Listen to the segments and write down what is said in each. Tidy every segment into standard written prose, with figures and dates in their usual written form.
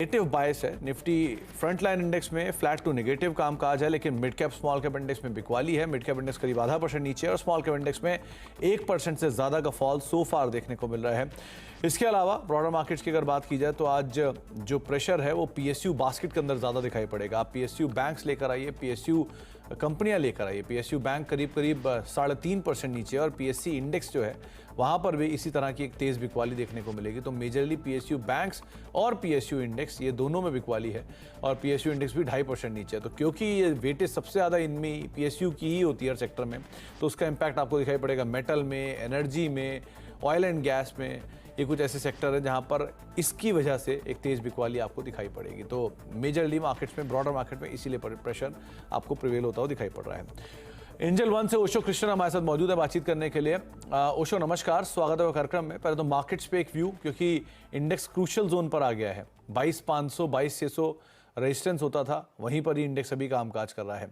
Negative बायस है। Nifty front line index में flat to negative कामकाज है, लेकिन mid cap small cap index में बिकवाली है। मिड कैप इंडेक्स करीब 0.5% नीचे और स्मॉल कैप इंडेक्स में 1% से ज़्यादा का फॉल सो फार देखने को मिल रहा है। इसके अलावा ब्रॉडर मार्केट्स की अगर बात की जाए तो आज जो प्रेशर है वो पीएसयू बास्केट के अंदर ज़्यादा दिखाई पड़ेगा। आप पीएसयू बैंक्स लेकर आइए, पीएसयू कंपनियां लेकर आइए। पीएसयू बैंक करीब 3.5% नीचे और पीएससी इंडेक्स जो है वहां पर भी इसी तरह की एक तेज़ बिकवाली देखने को मिलेगी। तो मेजरली पीएसयू बैंक्स और पीएसयू इंडेक्स ये दोनों में बिकवाली है और पीएसयू इंडेक्स भी 2.5% नीचे है। तो क्योंकि ये वेटेज सबसे ज़्यादा इनमें पीएसयू की ही होती है हर सेक्टर में, तो उसका इम्पैक्ट आपको दिखाई पड़ेगा मेटल में, एनर्जी में, ऑयल एंड गैस में। ये कुछ ऐसे सेक्टर है जहां पर इसकी वजह से एक तेज़ बिकवाली आपको दिखाई पड़ेगी। तो मेजरली मार्केट्स में, ब्रॉडर मार्केट में इसीलिए प्रेशर आपको प्रिवेल होता हुआ दिखाई पड़ रहा है। एंजल वन से ओशो कृष्णन हमारे साथ मौजूद है बातचीत करने के लिए। ओशो नमस्कार, स्वागत है कार्यक्रम में। पहले तो मार्केट्स पे एक व्यू, क्योंकि इंडेक्स क्रूशियल जोन पर आ गया है। 22,500 22,600 रेजिस्टेंस होता था, वहीं पर ही इंडेक्स अभी कामकाज कर रहा है।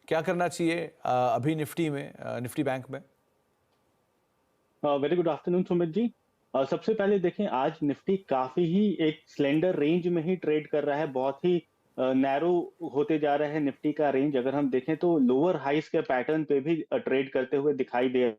क्या करना चाहिए अभी निफ्टी में, निफ्टी बैंक में? Very good afternoon Sumit ji. सबसे पहले देखें, आज निफ्टी काफी ही एक स्लेंडर रेंज में ही ट्रेड कर रहा है। बहुत ही नैरो होते जा रहा है निफ्टी का रेंज। अगर हम देखें तो लोअर हाइस के पैटर्न पे भी ट्रेड करते हुए दिखाई दे।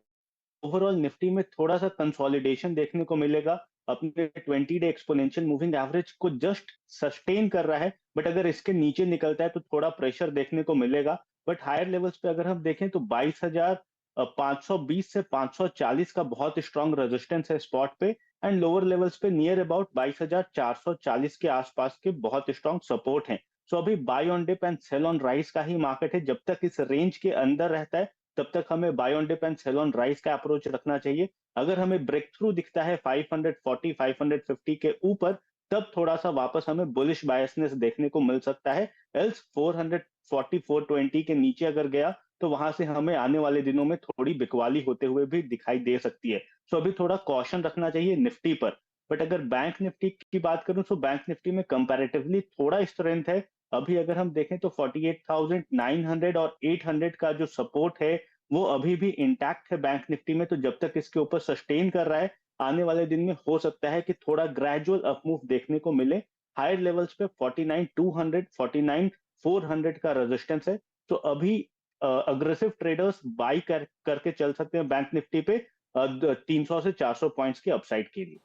ओवरऑल निफ्टी में थोड़ा सा कंसोलिडेशन देखने को मिलेगा। अपने 20 डे एक्सपोनेंशियल मूविंग एवरेज को जस्ट सस्टेन कर रहा है, बट अगर इसके नीचे निकलता है तो थोड़ा प्रेशर देखने को मिलेगा। बट हायर लेवल्स पे अगर हम देखें तो 22,520 से 540 का बहुत स्ट्रॉन्ग रेजिस्टेंस है स्पॉट पे, एंड लोअर लेवल्स पे नियर अबाउट 22,440 के आसपास के बहुत स्ट्रॉन्ग सपोर्ट हैं। सो अभी buy on dip and sell on rise का ही मार्केट है। जब तक इस रेंज के अंदर रहता है तब तक हमें buy on dip and sell on rise का अप्रोच रखना चाहिए। अगर हमें ब्रेक थ्रू दिखता है 540 550 के ऊपर, तब थोड़ा सा वापस हमें बुलिश बायसनेस देखने को मिल सकता है। एल्स 440 420 के नीचे अगर गया तो वहां से हमें आने वाले दिनों में थोड़ी बिकवाली होते हुए भी दिखाई दे सकती है। सो अभी थोड़ा कॉशन रखना चाहिए निफ्टी पर। बट अगर बैंक निफ्टी की बात करूं तो बैंक निफ्टी में कंपैरेटिवली थोड़ा स्ट्रेंथ है। अभी अगर हम देखें तो 48,900 और 800 का जो सपोर्ट है वो अभी भी इंटैक्ट है बैंक निफ्टी में। तो जब तक इसके ऊपर सस्टेन कर रहा है, आने वाले दिन में हो सकता है कि थोड़ा ग्रेजुअल अपमूव देखने को मिले। हायर लेवल्स पे 49,200 49,400 का रेजिस्टेंस है। तो अभी अग्रेसिव ट्रेडर्स बाई करके चल सकते हैं बैंक निफ्टी पे 300 से 400 पॉइंट्स की अपसाइड के लिए।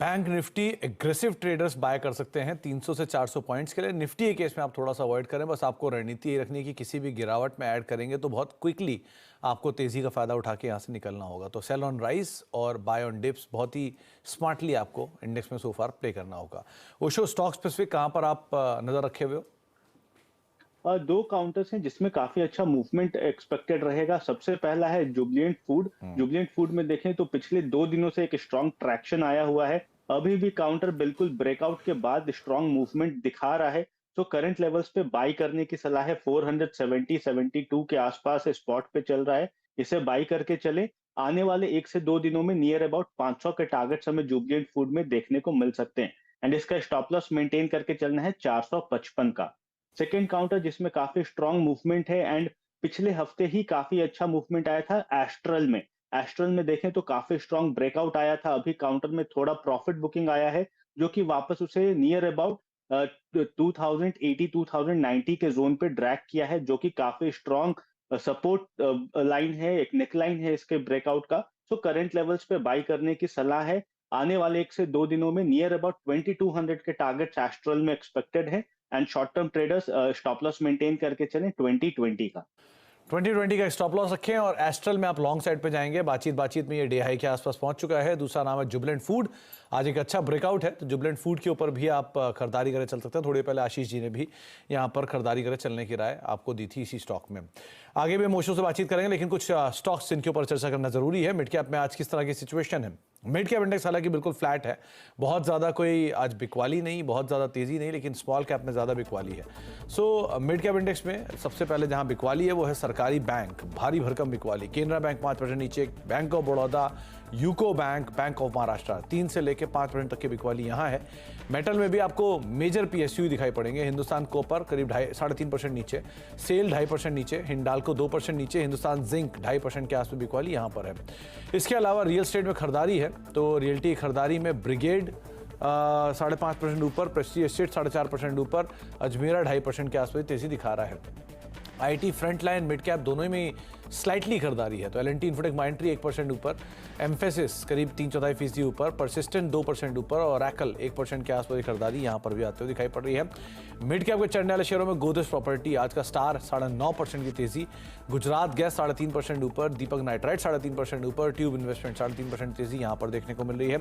Bank Nifty aggressive traders buy कर सकते हैं 300 से 400 पॉइंट्स के लिए। निफ्टी के केस में आप थोड़ा सा अवॉइड करें। बस आपको रणनीति ये रखनी है कि किसी भी गिरावट में ऐड करेंगे तो बहुत क्विकली आपको तेज़ी का फ़ायदा उठा के यहाँ से निकलना होगा। तो सेल ऑन राइज और बाय ऑन डिप्स बहुत ही स्मार्टली आपको इंडेक्स में सो फार प्ले करना होगा। ओशो, स्टॉक स्पेसिफिक कहाँ पर आप नज़र रखे हुए हो? दो काउंटर्स हैं जिसमें काफी अच्छा मूवमेंट एक्सपेक्टेड रहेगा। सबसे पहला है जुबिलेंट फूड। जुबिलेंट फूड में देखें तो पिछले 2 दिनों से एक स्ट्रॉन्ग ट्रैक्शन आया हुआ है। अभी भी काउंटर बिल्कुल ब्रेकआउट के बाद स्ट्रॉन्ग मूवमेंट दिखा रहा है। तो करंट लेवल्स पे बाई करने की सलाह है। 470 72 के आसपास स्पॉट पे चल रहा है, इसे बाई करके चले। आने वाले 1 से 2 दिनों में नियर अबाउट 500 के टारगेट्स हमें जुबिलेंट फूड में देखने को मिल सकते हैं, एंड इसका स्टॉप लॉस मेंटेन करके चलना है 455 का। सेकेंड काउंटर जिसमें काफी स्ट्रॉन्ग मूवमेंट है, एंड पिछले हफ्ते ही काफी अच्छा मूवमेंट आया था एस्ट्रल में। एस्ट्रल में देखें तो काफी स्ट्रॉन्ग ब्रेकआउट आया था। अभी काउंटर में थोड़ा प्रॉफिट बुकिंग आया है, जो कि वापस उसे नियर अबाउट 2080 2090 के जोन पे ड्रैग किया है, जो कि काफी स्ट्रॉन्ग सपोर्ट लाइन है, एक नेक लाइन है इसके ब्रेकआउट का। सो करंट लेवल्स पे बाई करने की सलाह है। आने वाले 1 से 2 दिनों में नियर अबाउट 2200 के टारगेट्स एस्ट्रल में एक्सपेक्टेड है, and short term traders stop loss maintain करके चलें 2020 का। 2020 का स्टॉप लॉस रखें और एस्ट्रल में आप लॉन्ग साइड पे जाएंगे। बातचीत में ये डे हाई के आसपास पहुंच चुका है। दूसरा नाम है जुबिलेंट फूड। आज एक अच्छा ब्रेकआउट है, तो जुबिलेंट फूड के ऊपर भी आप खरीदारी करे चल सकते हैं। थोड़ी पहले आशीष जी ने भी यहाँ पर खरीदारी करे चलने की राय आपको दी थी इसी स्टॉक में। आगे भी हम ओशो से बातचीत करेंगे, लेकिन कुछ स्टॉक्स जिनके ऊपर चर्चा करना जरूरी है। मिड कैप में आज किस तरह की सिचुएशन है? मिड कैप इंडेक्स हालांकि बिल्कुल फ्लैट है, बहुत ज़्यादा कोई आज बिकवाली नहीं, बहुत ज़्यादा तेज़ी नहीं, लेकिन स्मॉल कैप में ज़्यादा बिकवाली है। सो मिड कैप इंडेक्स में सबसे पहले जहां बिकवाली है वो है सरकारी बैंक, भारी भरकम बिकवाली। केनरा बैंक 5% नीचे, bank of Baroda, UCO bank, bank of Maharashtra 3 से लेकर 5% तक की बिकवाली यहाँ है। मेटल में भी आपको मेजर पीएसयू दिखाई पड़ेंगे। हिंदुस्तान कॉपर करीब 3.5% नीचे, सेल 2.5% नीचे, हिंडाल्को 2% नीचे, हिंदुस्तान जिंक 2.5% के आसपास बिकवाली यहाँ पर है। इसके अलावा रियल एस्टेट में खरीदारी है, तो रियल्टी खरीदारी में ब्रिगेड 5.5% ऊपर, प्रेस्टीज एस्टेट 4.5% ऊपर, अजमेरा 2.5% के आसपास तेजी दिखा रहा है। आईटी फ्रंटलाइन मिड कैप दोनों में स्लाइटली खरीदारी है, तो एल&टी इन्फोटेक माइंट्री 1% ऊपर, एम्फेसिस करीब 3/4% ऊपर, परसिस्टेंट 2% ऊपर और रैकल 1% के आसपास की खरीदारी यहाँ पर भी आते हुए दिखाई पड़ रही है। मिड कैप के चढ़ने वाले शेयरों में गोदरेज प्रॉपर्टी आज का स्टार 9.5% की तेजी, गुजरात गैस 3.5% ऊपर, दीपक नाइट्राइट 3.5% ऊपर, ट्यूब इन्वेस्टमेंट 3.5% तेजी यहाँ पर देखने को मिल रही है।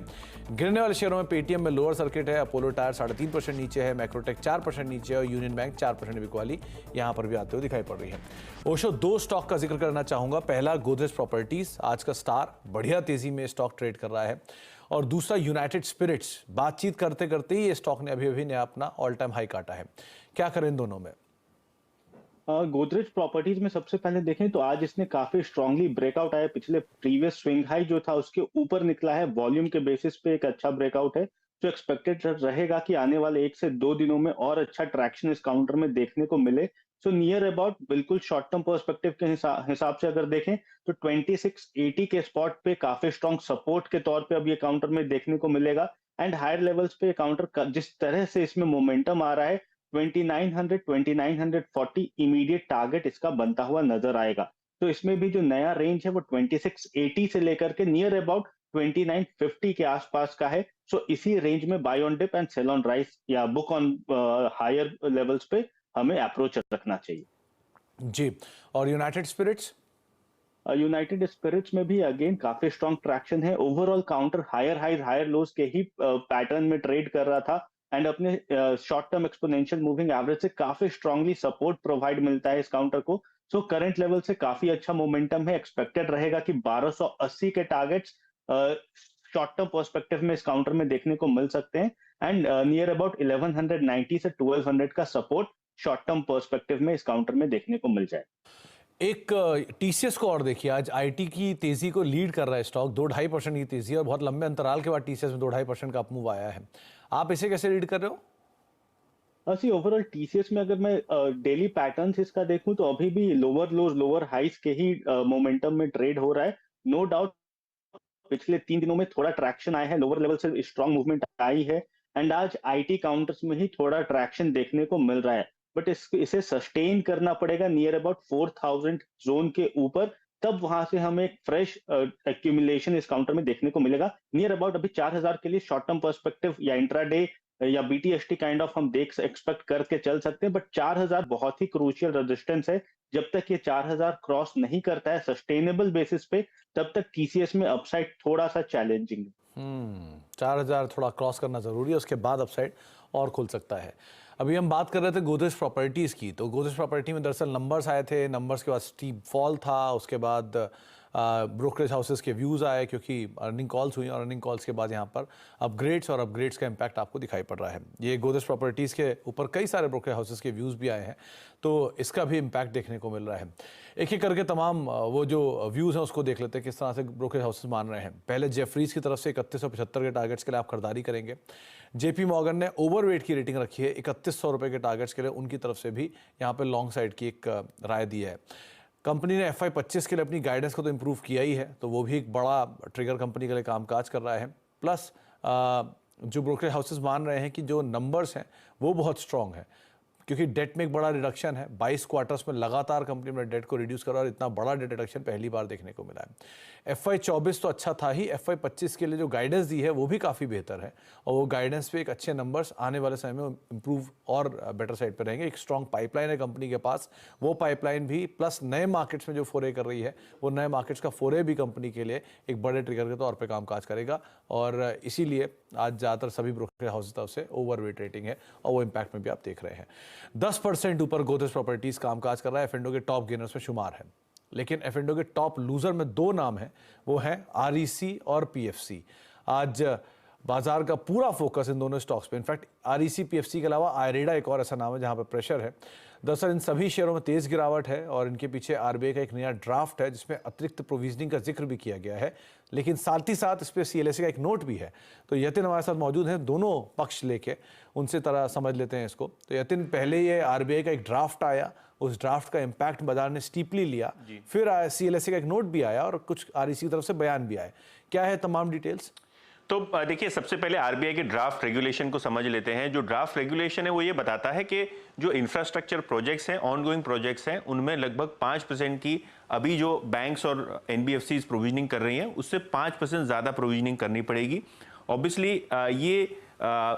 गिरने वाले शेयरों में पेटीएम में लोअर सर्किट है, अपोलो टायर 3.5% नीचे है, मैक्रोटेक 4% नीचे है और यूनियन बैंक 4% बिकवाली यहाँ पर भी आते हुए दिखाई पड़ रही है। ओशो 2 स्टॉक का जिक्र करना चाहूंगा। पहला गोदरेज प्रॉपर्टीज, आज का स्टार, बढ़िया तेजी में स्टॉक ट्रेड कर रहा है, और दूसरा यूनाइटेड स्पिरिट्स, बातचीत करते करते ही ये स्टॉक ने अभी नया अपना ऑल टाइम हाई काटा है। क्या करें इन दोनों में? गोदरेज प्रॉपर्टीज में सबसे पहले देखें तो आज इसने काफी स्ट्रांगली ब्रेकआउट आया, पिछले प्रीवियस स्विंग हाई जो था उसके ऊपर निकला है, वॉल्यूम के बेसिस पे एक अच्छा ब्रेकआउट है, जो एक्सपेक्टेड रहेगा कि आने वाले 1 से 2 दिनों में और अच्छा ट्रैक्शन इस काउंटर में देखने को मिले। सो नियर अबाउट बिल्कुल शॉर्ट टर्म पर्सपेक्टिव के हिसाब से अगर देखें तो 2680 के स्पॉट पे काफी स्ट्रांग सपोर्ट के तौर पे अब ये काउंटर में देखने को मिलेगा, एंड हायर लेवल्स पे काउंटर जिस तरह से इसमें मोमेंटम आ रहा है 2900 2940 इमीडिएट टारगेट इसका बनता हुआ नजर आएगा। तो इसमें भी जो नया रेंज है वो 2680 से लेकर के नियर अबाउट 2950 के आसपास का है। सो इसी रेंज में buy on dip and sell on rise या बुक ऑन हायर लेवल्स पे हमें अप्रोच रखना चाहिए जी। और यूनाइटेड स्पिरिट्स? यूनाइटेड स्पिरिट्स में भी अगेन काफी स्ट्रॉन्ग ट्रैक्शन है, overall counter higher high higher lows के ही पैटर्न में ट्रेड कर रहा था, एंड अपने short term exponential moving average से काफी स्ट्रांगली सपोर्ट प्रोवाइड मिलता है इस काउंटर को। सो करंट लेवल से काफी अच्छा मोमेंटम है, एक्सपेक्टेड रहेगा कि 1280 के टारगेट्स शॉर्ट टर्म पर्सपेक्टिव में इस काउंटर में देखने को मिल सकते हैं, एंड नियर अबाउट 1190 से 1200 का सपोर्ट शॉर्ट टर्म पर्सपेक्टिव में इस काउंटर में देखने को मिल जाए। एक टीसीएस को और देखिए, आज आईटी की तेजी को लीड कर रहा है स्टॉक, 2-2.5% की तेजी, और बहुत लंबे अंतराल के बाद टीसीएस में 2-2.5% का अपमूव आया है। आप इसे कैसे रीड कर रहे हो? सी ओवरऑल टीसीएस में अगर मैं डेली पैटर्न्स इसका देखूं तो अभी भी लोअर लोज लोअर हाइस के ही मोमेंटम में ट्रेड हो रहा है। नो डाउट पिछले 3 दिनों में थोड़ा ट्रैक्शन आया है, लोअर लेवल से स्ट्रांग मूवमेंट आई है, एंड आज आईटी काउंटर्स में ही थोड़ा ट्रैक्शन देखने को मिल रहा है, बट इसे सस्टेन करना पड़ेगा नियर अबाउट 4000 जोन के ऊपर, तब वहां से हमें एक फ्रेश एक्यूमुलेशन इस काउंटर में देखने को मिलेगा। नियर अबाउट अभी 4000 के लिए शॉर्ट टर्म पर्सपेक्टिव या इंट्राडे या बीटीएसटी काइंड ऑफ हम एक्सपेक्ट करके चल सकते हैं, बट 4000 बहुत ही क्रूशियल रेजिस्टेंस है। जब तक ये 4000 क्रॉस नहीं करता है सस्टेनेबल बेसिस पे, तब तक टीसीएस में अपसाइड थोड़ा सा चैलेंजिंग है। 4000 थोड़ा क्रॉस करना जरूरी है, उसके बाद अपसाइड और खुल सकता है। अभी हम बात कर रहे थे गोदरेज प्रॉपर्टीज़ की, तो गोदरेज प्रॉपर्टी में दरअसल नंबर्स आए थे, नंबर्स के बाद स्टीप फॉल था, उसके बाद ब्रोकरेज हाउसेस के व्यूज़ आए क्योंकि अर्निंग कॉल्स हुई, और अर्निंग कॉल्स के बाद यहाँ पर अपग्रेड्स का इम्पैक्ट आपको दिखाई पड़ रहा है। ये गोदरेज प्रॉपर्टीज़ के ऊपर कई सारे ब्रोकरेज हाउसेस के व्यूज़ भी आए हैं, तो इसका भी इम्पैक्ट देखने को मिल रहा है। एक एक करके तमाम वो जो व्यूज़ हैं उसको देख लेते हैं किस तरह से ब्रोकरेज हाउसेस मान रहे हैं। पहले जेफरीज की तरफ से 3175 के टारगेट्स के लिए आप खरीदारी करेंगे। जेपी मॉर्गन ने ओवरवेट की रेटिंग रखी है, 3100 रुपये के टारगेट्स के लिए उनकी तरफ से भी यहाँ पर लॉन्ग साइड की एक राय दी है। कंपनी ने FY25 के लिए अपनी गाइडेंस को तो इम्प्रूव किया ही है, तो वो भी एक बड़ा ट्रिगर कंपनी के लिए कामकाज कर रहा है। प्लस जो ब्रोकरेज हाउसेस मान रहे हैं कि जो नंबर्स हैं वो बहुत स्ट्रॉन्ग है, क्योंकि डेट में एक बड़ा रिडक्शन है। 22 क्वार्टर्स में लगातार कंपनी ने डेट को रिड्यूस करा, और इतना बड़ा डेट रिडक्शन पहली बार देखने को मिला है। FY24 तो अच्छा था ही, FY25 के लिए जो गाइडेंस दी है वो भी काफ़ी बेहतर है, और वो गाइडेंस पे एक अच्छे नंबर्स आने वाले समय में इंप्रूव और बेटर साइड पे रहेंगे। एक स्ट्रॉन्ग पाइपलाइन है कंपनी के पास, वो पाइपलाइन भी प्लस नए मार्केट्स में जो फोरे कर रही है, वो नए मार्केट्स का फोरे भी कंपनी के लिए एक बड़े ट्रिगर के तौर पर कामकाज करेगा, और इसीलिए आज ज़्यादातर सभी ब्रोकरेज हाउसेस तरफ से ओवरवेट रेटिंग है, और वो इम्पैक्ट में भी आप देख रहे हैं। 10% ऊपर गोदरेज प्रॉपर्टीज कामकाज कर रहा है, एफ&ओ के टॉप गेनर्स में शुमार है। लेकिन एफ&ओ के टॉप लूजर में 2 नाम हैं, वो हैं REC और PFC। आज बाजार का पूरा फोकस इन दोनों स्टॉक्स पे, इनफैक्ट REC PFC के अलावा आयरेडा एक और ऐसा नाम है जहां पे प्रेशर है। दरअसल इन सभी शेयरों में तेज गिरावट है, और इनके पीछे RBI का एक नया ड्राफ्ट है जिसमें अतिरिक्त प्रोविजनिंग का जिक्र भी किया गया है, लेकिन साथ ही साथ इस पर CLSA का एक नोट भी है। तो यतिन हमारे साथ मौजूद हैं, दोनों पक्ष लेके उनसे तरह समझ लेते हैं इसको। तो यतिन, पहले ये RBI का एक ड्राफ्ट आया, उस ड्राफ्ट का इम्पैक्ट बाजार ने स्टीपली लिया, फिर CLSA का एक नोट भी आया और कुछ REC की तरफ से बयान भी आए। क्या है तमाम डिटेल्स? तो देखिए, सबसे पहले आरबीआई के ड्राफ्ट रेगुलेशन को समझ लेते हैं। जो ड्राफ्ट रेगुलेशन है वो ये बताता है कि जो इंफ्रास्ट्रक्चर प्रोजेक्ट्स हैं, ऑनगोइंग प्रोजेक्ट्स हैं, उनमें लगभग 5% की अभी जो बैंक्स और एनबीएफसीज प्रोविजनिंग कर रही हैं उससे 5% ज़्यादा प्रोविजनिंग करनी पड़ेगी। ऑब्वियसली ये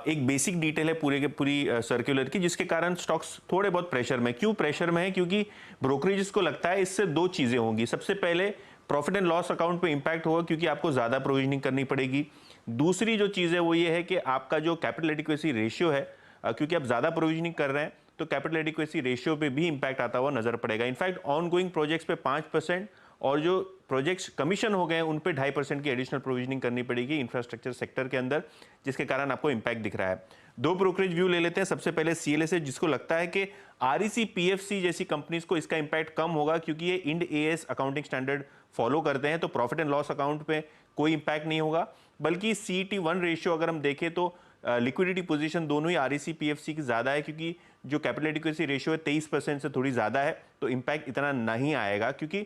एक बेसिक डिटेल है पूरे के पूरी सर्कुलर की, जिसके कारण स्टॉक्स थोड़े बहुत प्रेशर में। क्यों प्रेशर में है? क्योंकि ब्रोकरेजेस को लगता है इससे दो चीज़ें होंगी। सबसे पहले प्रॉफिट एंड लॉस अकाउंट पे इंपैक्ट होगा क्योंकि आपको ज़्यादा प्रोविजनिंग करनी पड़ेगी। दूसरी जो चीज़ है वो ये है कि आपका जो कैपिटल एडिक्वेसी रेशियो है, क्योंकि आप ज़्यादा प्रोविजनिंग कर रहे हैं तो कैपिटल एडिक्वेसी रेशियो पे भी इंपैक्ट आता हुआ नजर पड़ेगा। इनफैक्ट ऑन गोइंग प्रोजेक्ट्स पे 5% और जो प्रोजेक्ट्स कमीशन हो गए हैं उन पे 2.5% की एडिशनल प्रोविजनिंग करनी पड़ेगी इंफ्रास्ट्रक्चर सेक्टर के अंदर, जिसके कारण आपको इंपैक्ट दिख रहा है। दो ब्रोकरेज व्यू ले लेते हैं। सबसे पहले सीएलएस है, जिसको लगता है कि आरईसी पीएफसी जैसी कंपनीज को इसका इंपैक्ट कम होगा क्योंकि ये Ind AS accounting standard follow करते हैं, तो प्रॉफिट एंड लॉस अकाउंट पे कोई इंपैक्ट नहीं होगा। बल्कि CET1 रेशियो अगर हम देखें तो लिक्विडिटी पोजीशन दोनों ही आरईसी पीएफसी की ज़्यादा है, क्योंकि जो कैपिटल एडिक्वेसी रेशियो है 23% से थोड़ी ज़्यादा है, तो इम्पैक्ट इतना नहीं आएगा क्योंकि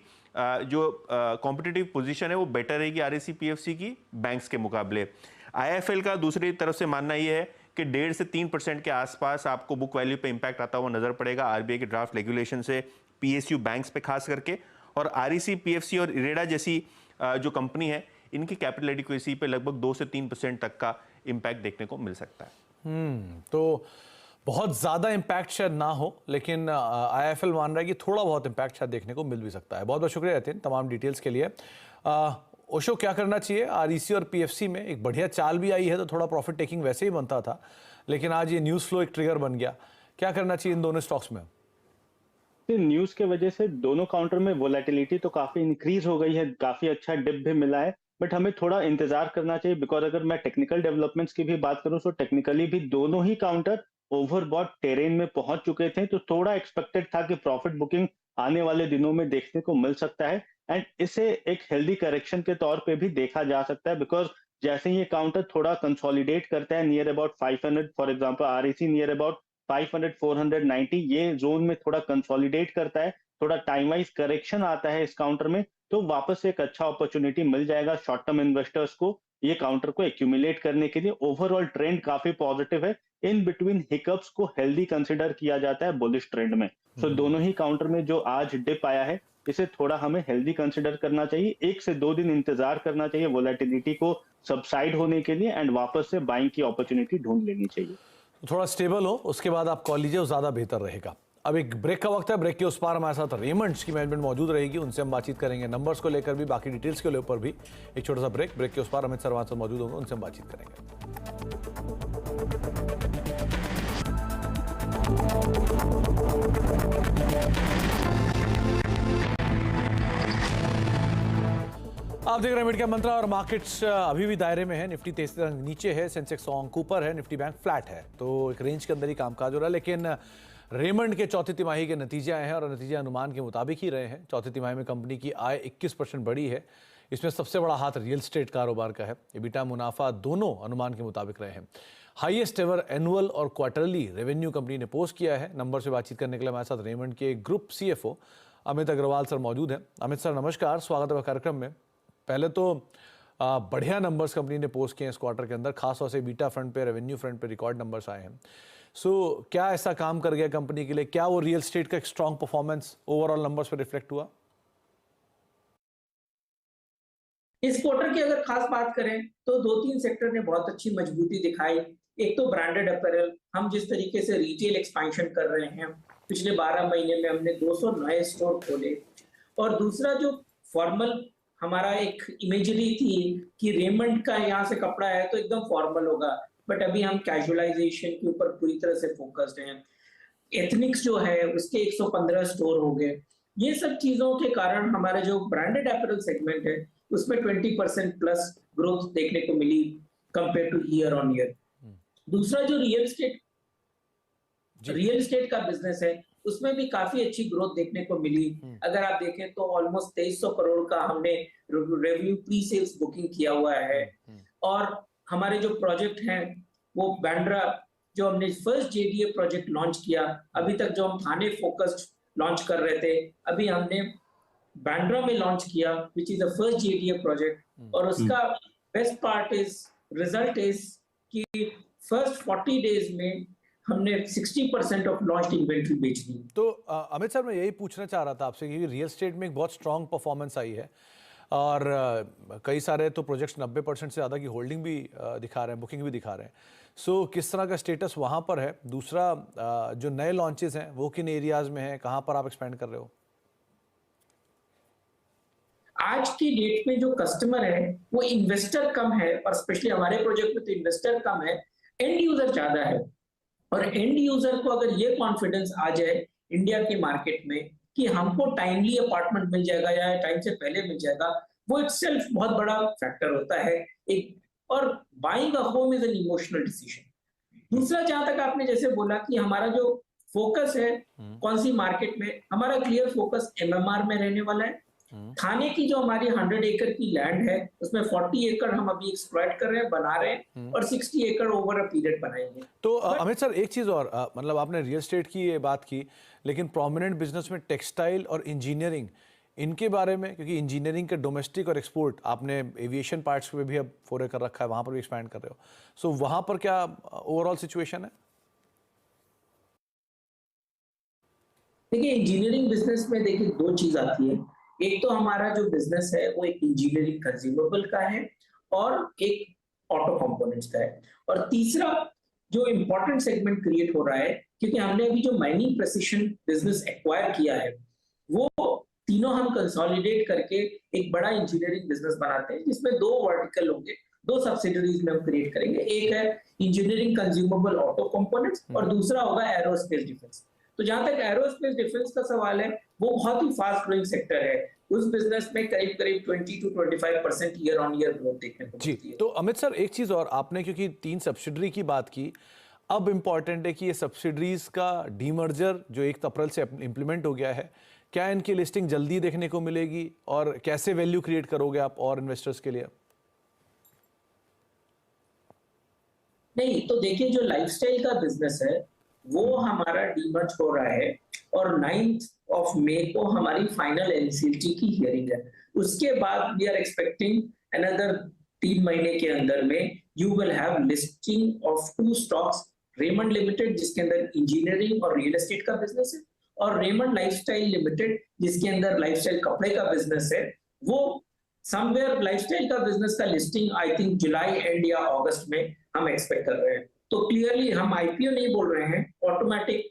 जो कॉम्पिटिटिव पोजीशन है वो बेटर रहेगी आरईसी पीएफसी की बैंक्स के मुकाबले। आईएफएल का दूसरी तरफ से मानना ये है कि 1.5 से 3% के आसपास आपको बुक वैल्यू पे इंपैक्ट आता हुआ नजर पड़ेगा आरबीआई के ड्राफ्ट रेगुलेशन से, पीएसयू बैंक्स पे खास करके। और आरईसी पीएफसी और इरेडा जैसी जो कंपनी है, इनकी कैपिटल एडिक्वेसी पे लगभग 2 से 3% तक का इंपैक्ट देखने को मिल सकता है। तो बहुत ज़्यादा इम्पैक्ट शायद ना हो, लेकिन आईएफएल मान रहा है कि थोड़ा बहुत इम्पैक्ट शायद देखने को मिल भी सकता है। बहुत बहुत शुक्रिया यतिन तमाम डिटेल्स के लिए। ओशो, क्या करना चाहिए? आरईसी और पीएफसी में एक बढ़िया चाल भी आई है तो थोड़ा प्रॉफिट टेकिंग वैसे ही बनता था, लेकिन आज ये न्यूज़ फ्लो एक ट्रिगर बन गया। क्या करना चाहिए इन दोनों स्टॉक्स में? न्यूज के वजह से दोनों काउंटर में वोलेटिलिटी तो काफी इंक्रीज हो गई है, काफी अच्छा डिप भी मिला है, बट हमें थोड़ा इंतजार करना चाहिए। बिकॉज अगर मैं टेक्निकल डेवलपमेंट्स की भी बात करूं तो टेक्निकली भी दोनों ही काउंटर ओवरबॉट टेरेन में पहुंच चुके थे, तो थोड़ा एक्सपेक्टेड था कि प्रॉफिट बुकिंग आने वाले दिनों में देखने को मिल सकता है। एंड इसे एक हेल्दी करेक्शन के तौर पे भी देखा जा सकता है, बिकॉज जैसे ही ये काउंटर थोड़ा कंसोलिडेट करता है near about 500, for example REC near about 500 490, ये जोन में थोड़ा कंसोलिडेट करता है, थोड़ा टाइम वाइज करेक्शन आता है इस काउंटर में, तो वापस एक अच्छा अपॉर्चुनिटी मिल जाएगा शॉर्ट टर्म इन्वेस्टर्स को ये काउंटर को एक्यूमुलेट करने के लिए। ओवरऑल ट्रेंड काफी पॉजिटिव है, इन बिटवीन हिकअप्स को हेल्दी कंसिडर किया जाता है बुलिश ट्रेंड में। सो दोनों ही काउंटर में जो आज डिप आया है इसे थोड़ा हमें हेल्दी कंसिडर करना चाहिए। 1 से 2 दिन इंतजार करना चाहिए वोलेटिलिटी को सबसाइड होने के लिए एंड वापस से बाइंग की अपॉर्चुनिटी ढूंढ लेनी चाहिए। थोड़ा स्टेबल हो, उसके बाद आप कॉल लीजिए, वो ज़्यादा बेहतर रहेगा। अब एक ब्रेक का वक्त है। ब्रेक के उस पार हमारे साथ रेमंड्स की मैनेजमेंट मौजूद रहेगी, उनसे हम बातचीत करेंगे नंबर्स को लेकर भी, बाकी डिटेल्स के ऊपर भी। एक छोटा सा ब्रेक। ब्रेक के उस पार अमित सर वहाँ से मौजूद होंगे, उनसे हम बातचीत करेंगे। आप देख रहे हैं मिड कैप मंत्रा और मार्केट्स अभी भी दायरे में है। निफ्टी 23 रंग नीचे है, सेंसेक्स 100 अंक ऊपर है, निफ्टी बैंक फ्लैट है, तो एक रेंज के अंदर ही कामकाज हो रहा है। लेकिन रेमंड के चौथी तिमाही के नतीजे आए हैं और नतीजे अनुमान के मुताबिक ही रहे हैं। चौथी तिमाही में कंपनी की आय 21% बढ़ी है। इसमें सबसे बड़ा हाथ रियल एस्टेट कारोबार का है। एबिटा मुनाफा दोनों अनुमान के मुताबिक रहे हैं। हाईएस्ट एवर एनुअल और क्वार्टरली रेवेन्यू कंपनी ने पोस्ट किया है। नंबर से बातचीत करने के लिए हमारे साथ रेमंड के group CFO Amit Agarwal sir मौजूद हैं। अमित सर नमस्कार, स्वागत है कार्यक्रम में। पहले तो बढ़िया नंबर्स कंपनी ने पोस्ट किए हैं इस क्वार्टर के अंदर, खासतौर से बीटा फ्रंट पे, रेवेन्यू फ्रंट पे रिकॉर्ड नंबर्स आए हैं। सो क्या ऐसा काम कर गया कंपनी के लिए? क्या वो रियल एस्टेट का एक स्ट्रॉन्ग परफॉर्मेंस ओवरऑल नंबर्स पे रिफ्लेक्ट हुआ? इस क्वार्टर की अगर खास बात करें तो 2-3 सेक्टर ने बहुत अच्छी मजबूती दिखाई। एक तो ब्रांडेड अपैरल, हम जिस तरीके से रिटेल एक्सपेंशन कर रहे हैं, पिछले 12 महीने में हमने 200 नए स्टोर खोले। और दूसरा जो फॉर्मल हमारा एक इमेजरी थी कि रेमंड का यहाँ से कपड़ा है तो एकदम फॉर्मल होगा, बट अभी हम कैजुअलाइजेशन के ऊपर पूरी तरह से फोकस्ड हैं। एथनिक्स जो है उसके 115 स्टोर हो गए। ये सब चीजों के कारण हमारे जो ब्रांडेड अपैरल सेगमेंट है उसमें 20% प्लस ग्रोथ देखने को मिली compare to year on year. दूसरा जो रियल एस्टेट का बिजनेस है उसमें भी काफी अच्छी ग्रोथ देखने को मिली। अगर आप देखें तो ऑलमोस्ट 2300 करोड़ का हमने रेवेन्यू प्री सेल्स बुकिंग किया हुआ है। और हमारे जो प्रोजेक्ट हैं वो बांद्रा जो हमने फर्स्ट JDA प्रोजेक्ट लॉन्च किया, अभी तक जो हम थाने फोकस्ड लॉन्च कर रहे थे, अभी हमने बांद्रा में लॉन्च किया which is the first JDA project. और उसका best part is result is कि फर्स्ट 40 डेज में हमने 60% ऑफ लॉन्च्ड इन्वेंट्री बेच दी। तो अमित सर, मैं यही पूछना चाह रहा था आपसे कि रियल एस्टेट में एक बहुत स्ट्रांग परफॉर्मेंस आई है और कई सारे तो प्रोजेक्ट्स 90% से ज़्यादा की होल्डिंग भी दिखा रहे हैं, बुकिंग भी दिखा रहे हैं। सो किस तरह का स्टेटस वहाँ पर है? दूसरा, जो नए लॉन्चेस हैं वो किन एरियाज में हैं, कहाँ पर आप एक्सपेंड कर रहे हो? आज की डेट में जो कस्टमर है वो इन्वेस्टर कम है, और स्पेशली हमारे प्रोजेक्ट में तो इन्वेस्टर कम है, एंड यूजर ज्यादा है। और एंड यूजर को अगर ये कॉन्फिडेंस आ जाए इंडिया के मार्केट में कि हमको टाइमली अपार्टमेंट मिल जाएगा या टाइम से पहले मिल जाएगा, वो इटसेल्फ बहुत बड़ा फैक्टर होता है एक। और buying a home is an emotional decision. दूसरा, जहां तक आपने जैसे बोला कि हमारा जो फोकस है कौन सी मार्केट में, हमारा क्लियर फोकस एमएमआर में रहने वाला है। थाने की जो हमारी 100 एकड़ की लैंड है उसमें 40 एकड़ हम अभी एक्सप्लॉइट कर रहे हैं, बना रहे हैं, और 60 एकड़ ओवर अ पीरियड बनाएंगे। तो अमित सर, एक चीज़ और, मतलब आपने रियल एस्टेट की ये बात की, लेकिन प्रोमिनेंट बिजनेस में टेक्सटाइल और इंजीनियरिंग, इनके बारे में, क्योंकि इंजीनियरिंग का डोमेस्टिक और एक्सपोर्ट, आपने एविएशन पार्ट्स पे भी अब फोरे कर रखा है, वहाँ पर भी एक्सपैंड कर रहे हो, सो वहाँ पर क्या ओवरऑल सिचुएशन है? देखिए, इंजीनियरिंग बिजनेस में देखिए दो चीज आती है। एक तो हमारा जो बिजनेस है वो एक इंजीनियरिंग कंज्यूमेबल का है और एक ऑटो कंपोनेंट्स का है। और तीसरा जो इंपॉर्टेंट सेगमेंट क्रिएट हो रहा है, क्योंकि हमने अभी जो माइनिंग प्रिसिशन बिजनेस एक्वायर किया है, वो तीनों हम कंसोलिडेट करके एक बड़ा इंजीनियरिंग बिजनेस बनाते हैं, जिसमें दो वर्टिकल होंगे, दो सब्सिडरीज में हम क्रिएट करेंगे। एक है इंजीनियरिंग कंज्यूमेबल ऑटो कंपोनेंट्स और दूसरा होगा एरोस्पेस डिफेंस। तो जहां तक एरोस्पेस डिफेंस का सवाल है, वो बहुत ही फास्ट ग्रोइंग सेक्टर है। उस बिजनेस में करीब 20 to 25% year on year growth देखने को मिलती है। तो अमित सर, एक चीज और, आपने क्योंकि 3 सब्सिडरी की बात की, अब इंपॉर्टेंट है कि ये सब्सिडरीज का डीमर्जर जो 1 अप्रैल से इंप्लीमेंट हो गया है, क्या इनकी लिस्टिंग जल्दी देखने को मिलेगी और कैसे वैल्यू क्रिएट करोगे आप और इन्वेस्टर्स के लिए? नहीं, तो देखिए, जो लाइफस्टाइल का बिजनेस है वो हमारा डीमर्ज हो रहा है और 9th of May को हमारी फाइनल एनसीएलटी की हियरिंग है। उसके बाद वी आर एक्सपेक्टिंग अनदर 3 महीने के अंदर में you will have listing of 2 stocks, Raymond limited जिसके अंदर इंजीनियरिंग और रियल एस्टेट का बिजनेस है, और रेमंड लाइफस्टाइल लिमिटेड जिसके अंदर लाइफस्टाइल कपड़े का बिजनेस है। वो समवेयर लाइफस्टाइल का बिजनेस का listing I think July and या अगस्त में हम एक्सपेक्ट कर रहे हैं। तो क्लियरली हम आईपीओ नहीं बोल रहे हैं, ऑटोमेटिक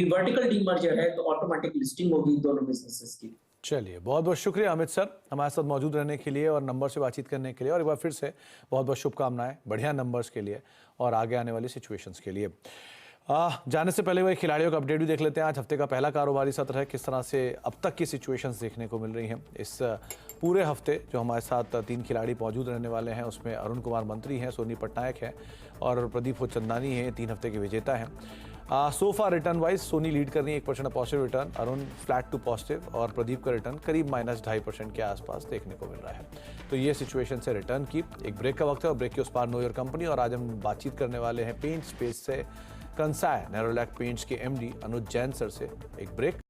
वर्टिकल डीमर्जर है, तो ऑटोमेटिक लिस्टिंग होगी दोनों बिजनेसेस की। चलिए, बहुत बहुत शुक्रिया अमित सर हमारे साथ मौजूद रहने के लिए और नंबर से बातचीत करने के लिए, और एक बार फिर से बहुत बहुत शुभकामनाएं बढ़िया नंबर्स के लिए और आगे आने वाली सिचुएशंस के लिए। जाने से पहले वही खिलाड़ियों का अपडेट भी देख लेते हैं। आज हफ्ते का पहला कारोबारी सत्र है, किस तरह से अब तक की सिचुएशंस देखने को मिल रही हैं। इस पूरे हफ्ते जो हमारे साथ 3 खिलाड़ी मौजूद रहने वाले हैं, उसमें अरुण कुमार मंत्री हैं, सोनी पटनायक हैं और प्रदीप चंदानी हैं, 3 हफ्ते के विजेता हैं। So far return wise Soni lead कर रही है 1% positive return, Arun flat to positive और प्रदीप का रिटर्न करीब -2.5% के आसपास देखने को मिल रहा है। तो ये सिचुएशन से रिटर्न की। एक ब्रेक का वक्त है और ब्रेक के उस पार नो योर कंपनी, और आज हम बातचीत करने वाले हैं पेंट स्पेस से कंसाय नेरोलैक पेंट्स के एमडी अनुज जैन सर से। एक ब्रेक।